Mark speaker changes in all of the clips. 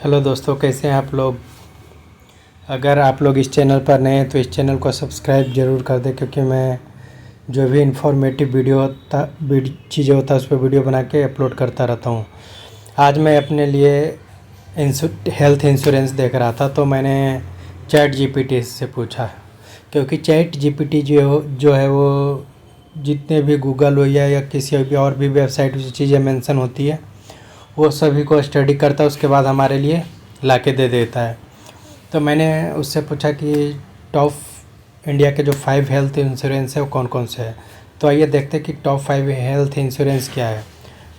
Speaker 1: Hello दोस्तों, कैसे हैं आप लोग। अगर आप लोग इस चैनल पर नए हैं तो इस चैनल को सब्सक्राइब ज़रूर कर दें, क्योंकि मैं जो भी इन्फॉर्मेटिव चीज़ें होता है उस पर वीडियो बना के अपलोड करता रहता हूँ। आज मैं अपने लिए हेल्थ इंश्योरेंस देख रहा था, तो मैंने चैट जीपीटी से पूछा, क्योंकि चैट जीपीटी जो है वो जितने भी गूगल हो या किसी भी और भी वेबसाइट में चीज़ें मेंशन होती है वो सभी को स्टडी करता है, उसके बाद हमारे लिए ला के दे देता है। तो मैंने उससे पूछा कि टॉप इंडिया के जो 5 हेल्थ इंश्योरेंस है वो कौन कौन से हैं। तो आइए देखते हैं कि टॉप 5 हेल्थ इंश्योरेंस क्या है।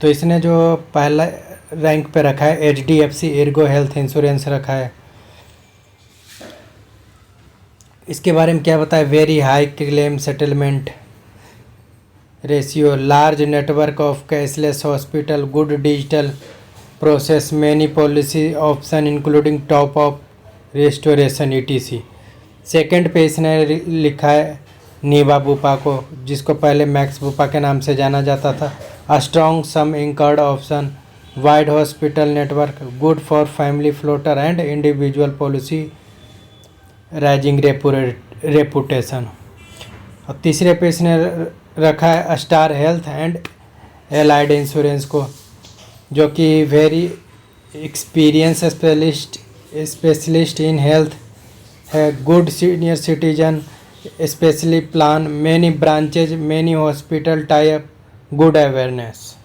Speaker 1: तो इसने जो पहला रैंक पे रखा है HDFC एर्गो हेल्थ इंश्योरेंस रखा है। इसके बारे में क्या बताया, very high claim settlement ratio, large network of cashless hospital, good digital process, many policy option including top of restoration ETC। Second पे इसने लिखा है नीवा बुपा को, जिसको पहले मैक्स बुपा के नाम से जाना जाता था। A strong sum incurred option, wide hospital network, good for family floater and individual policy rising reputation. और तीसरे पे इसने रखा है star health and allied insurance को, जो कि very experience specialist in health है, good senior citizen specially plan, many branches, many hospital type, good awareness.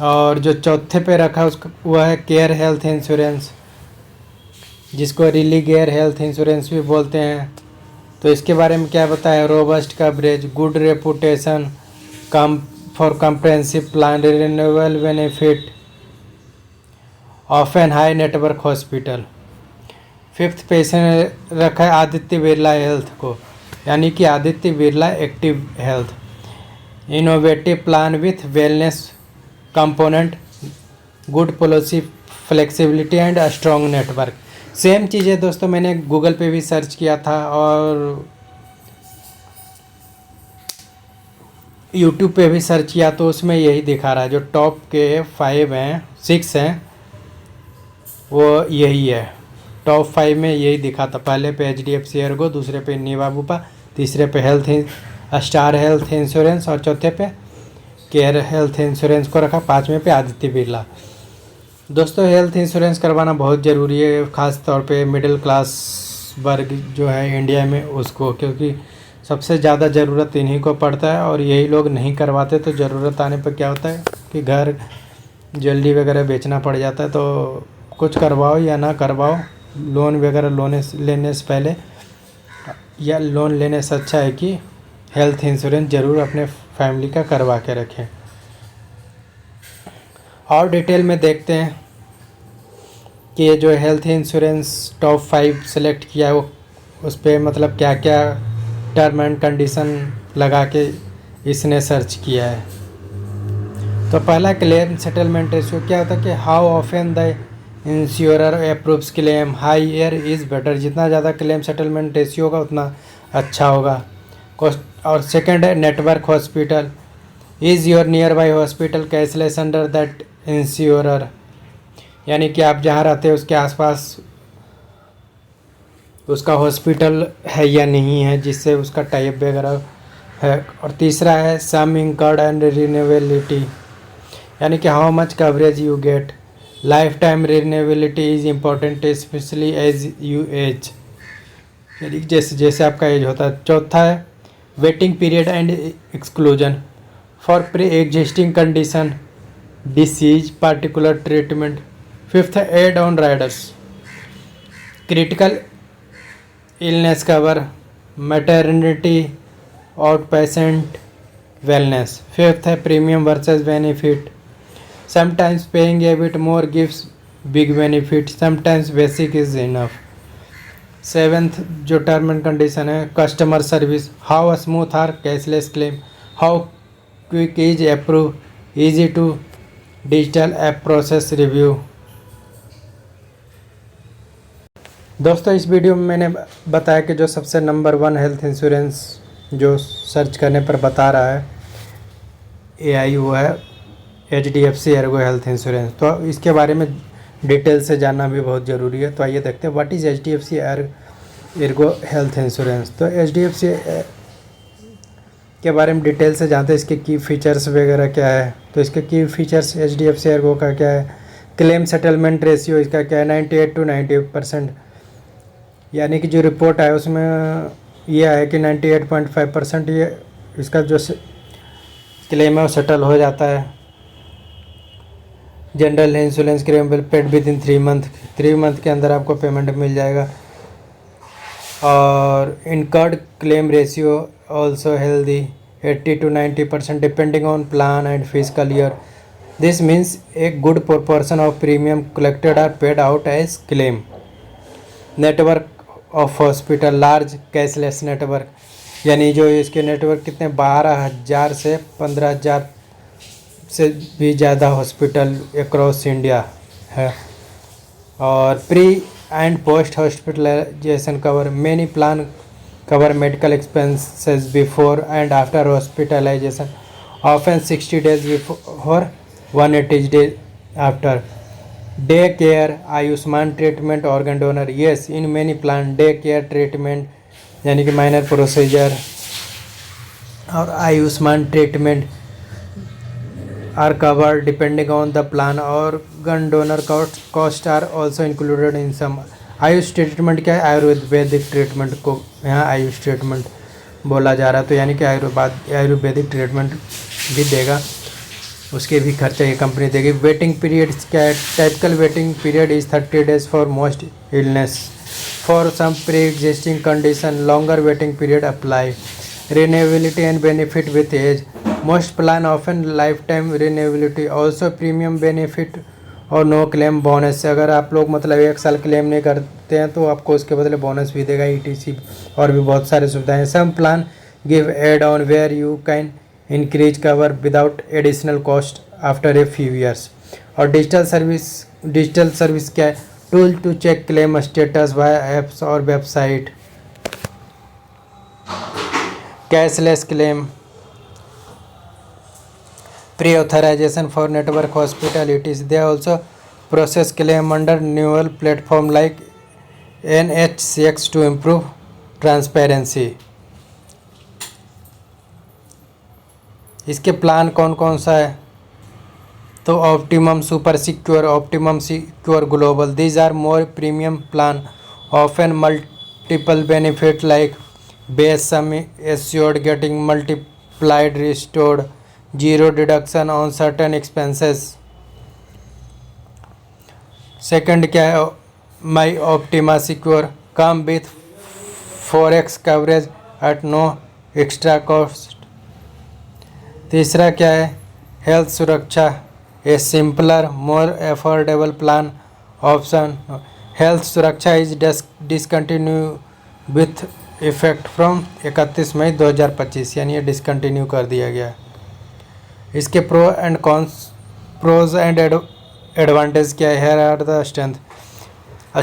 Speaker 1: और जो चौथे पे रखा उसका वह है केयर हेल्थ इंश्योरेंस, जिसको रिली केयर हेल्थ इंश्योरेंस भी बोलते हैं। तो इसके बारे में क्या बताया, robust coverage, good reputation, come for comprehensive plan, renewable benefit, often high network hospital. Fifth पे इसने रखा है आदित्य बिरला हेल्थ को, यानी कि Aditya Birla active health, innovative plan with wellness component, good policy flexibility and strong network. Same चीज़ें दोस्तों मैंने गूगल पे भी सर्च किया था और यूट्यूब पे भी सर्च किया, तो उसमें यही दिखा रहा है। जो टॉप के 6 हैं वो यही है। टॉप 5 में यही दिखा था। पहले पे HDFC एर्गो, दूसरे पे नीवा बुपा, तीसरे पे स्टार हेल्थ इंश्योरेंस और चौथे पे केयर हेल्थ इंश्योरेंस को रखा, 5वें पे आदित्य बिरला। दोस्तों हेल्थ इंश्योरेंस करवाना बहुत ज़रूरी है, ख़ास तौर पे मिडिल क्लास वर्ग जो है इंडिया में उसको, क्योंकि सबसे ज़्यादा ज़रूरत इन्हीं को पड़ता है। और यही लोग नहीं करवाते तो ज़रूरत आने पर क्या होता है कि घर जल्दी वगैरह बेचना पड़ जाता है। तो कुछ करवाओ या ना करवाओ, लोन वगैरह लेने से पहले या लोन लेने से अच्छा है कि हेल्थ इंश्योरेंस ज़रूर अपने फैमिली का करवा के रखें। और डिटेल में देखते हैं कि ये जो हेल्थ इंश्योरेंस टॉप 5 सेलेक्ट किया है वो उस पर मतलब क्या क्या टर्म एंड कंडीशन लगा के इसने सर्च किया है। तो पहला क्लेम सेटलमेंट रेशियो क्या होता है कि how often the insurer approves claim, higher is better, जितना ज़्यादा क्लेम सेटलमेंट रेशियो होगा उतना अच्छा होगा। और सेकंड है network hospital, is your near by hospital cashless under that insurer, यानी कि आप जहाँ रहते हैं उसके आसपास उसका हॉस्पिटल है या नहीं है जिससे उसका टाइप वगैरह है। और तीसरा है सम इंकर्ड एंड रिन्यूएबिलिटी, यानी कि how much coverage you get, life time renewability is important specially as you age, यानी जैसे जैसे आपका एज होता है। चौथा है waiting period and exclusion for pre existing condition, disease, particular treatment. Fifth है add on riders, critical illness cover, maternity, out patient wellness. Fifth है premium versus benefit, sometimes paying a bit more gives big benefit, sometimes basic is enough. Seventh जो term and condition है customer service, how smooth are cashless claim, how quick is approve, easy to digital app process review. दोस्तों इस video में मैंने बताया कि जो सबसे नंबर 1 हेल्थ इंश्योरेंस जो सर्च करने पर बता रहा है AI वो है HDFC एर्गो हेल्थ इंश्योरेंस। तो इसके बारे में डिटेल से जानना भी बहुत ज़रूरी है। तो आइए देखते हैं what is HDFC Ergo health insurance. तो HDFC के बारे में डिटेल से जानते हैं, इसके की फीचर्स वगैरह क्या है। तो इसके की फीचर्स HDFC एर्गो का क्या है, क्लेम सेटलमेंट रेशियो इसका क्या है 98 to 90%, यानी कि जो रिपोर्ट है उसमें ये है कि 98.5% ये इसका जो क्लेम है वो सेटल हो जाता है। General insurance claim will paid within 3 month के अंदर आपको पेमेंट मिल जाएगा। और incurred claim ratio also healthy 80 to 90% depending on plan and physical year. This means a good proportion of premium collected are paid out as claim. Network of hospital large cashless network, यानी जो इसके network कितने 12,000 से 15,000 से भी ज़्यादा hospital across India है। और pre and post hospitalisation cover, many plan cover medical expenses before and after hospitalization, often 60 days before, 180 days after. Day care, Ayushman treatment, organ donor, yes in many plan day care treatment यानी कि minor procedure और Ayushman treatment are covered depending on the plan. Organ donor cost are also included in some. Ayush treatment क्या है, Ayurvedic treatment को यहाँ Ayush treatment बोला जा रहा है। तो यानी कि आयुर्वेदिक ट्रीटमेंट भी देगा, उसके भी खर्चे ये कंपनी देगी। वेटिंग पीरियड क्या है, typical waiting period is 30 days for most illness, for some pre existing condition longer waiting period apply. Renewability and benefit with age, most plan often life time renewability, also premium benefit और no claim bonus. अगर आप लोग मतलब 1 साल claim नहीं करते हैं तो आपको उसके बदले बोनस भी देगा, ETC और भी बहुत सारी सुविधाएं। Some plan give add on where you can increase cover without additional cost after a few years. और डिजिटल सर्विस क्या है, tool to check claim status via apps और website. Cashless claim, pre-authorization for network hospitalities. They also process claim under neural platform like NHCX to improve transparency. इसके plan कौन कौन सा है, तो optimum super secure, optimum secure global, these are more premium plan often multiple benefit like base sum assured getting multiplied restored, zero deduction on certain expenses. Second क्या है, my optima secure come with 4x coverage at no extra cost. तीसरा क्या है, health Suraksha, a simpler more affordable plan option. Health Suraksha is discontinue with effect from 31 मई 2025, यानी ये discontinue कर दिया गया है। इसके प्रोज एंड एडवांटेज क्या है, here are the strength,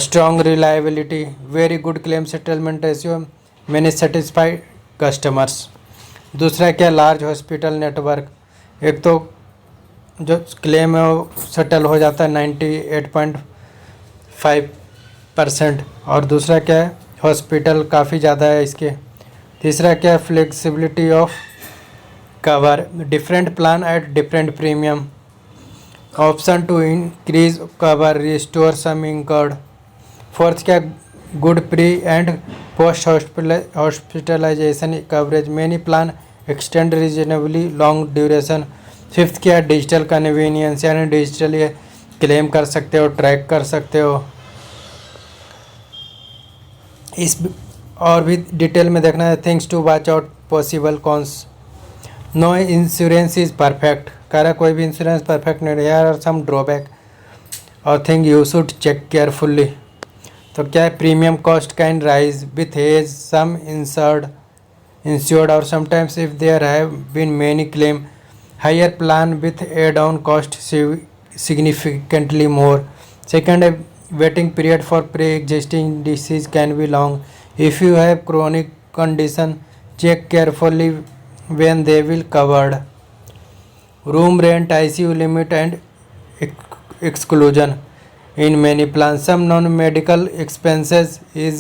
Speaker 1: strong reliability, very good claim settlement ratio, many satisfied customers. दूसरा क्या, लार्ज हॉस्पिटल नेटवर्क, एक तो जो क्लेम है वो सेटल हो जाता है 98.5%, और दूसरा क्या है, हॉस्पिटल काफ़ी ज़्यादा है इसके। तीसरा क्या है, flexibility of cover, different plan at different premium, option to increase cover, restore sum incurred. Fourth क्या, good pre and post hospitalisation coverage, many plan extend reasonably long duration. Fifth क्या, डिजिटल कन्वीनियंस, यानी digitally claim कर सकते हो, track कर सकते हो। इस और भी डिटेल में देखना है, things to watch out, possible cons. No insurance is perfect, कह रहा कोई भी इंश्योरेंस परफेक्ट नहीं, हेयर आर सम ड्रॉबैक और thing you should check carefully. तो क्या है, premium cost can rise with age, sum insured और sometimes if there have been many claim, higher plan with add on cost significantly more. Second, waiting period for pre-existing disease can be long. If you have chronic condition, check carefully when they will covered. Room rent, ICU limit and exclusion. in many plans. Some non-medical expenses is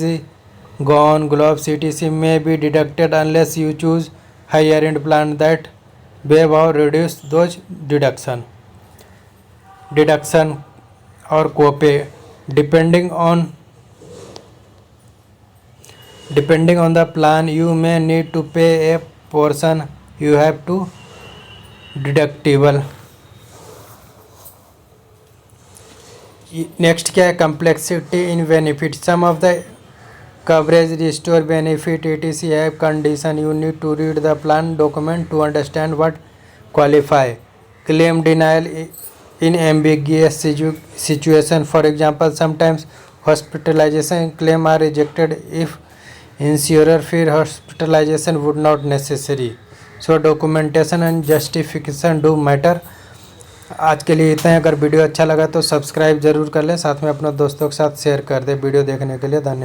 Speaker 1: gone, gloves, etc. may be deducted unless you choose higher end plan that waive or reduce those deduction or copay depending on the plan. You may need to pay a portion you have to deductible. Next क्या है, complexity in benefit. Sum of the coverage restore benefit etc have condition. You need to read the plan document to understand what qualify. Claim denial in ambiguous situation. For example, sometimes hospitalization claim are rejected if insurer fear hospitalization would not necessary. So documentation and justification do matter. आज के लिए इतना है. अगर video अच्छा लगा तो subscribe जरूर कर लें, साथ में अपने दोस्तों के साथ शेयर कर दें. वीडियो देखने के लिए धन्यवाद.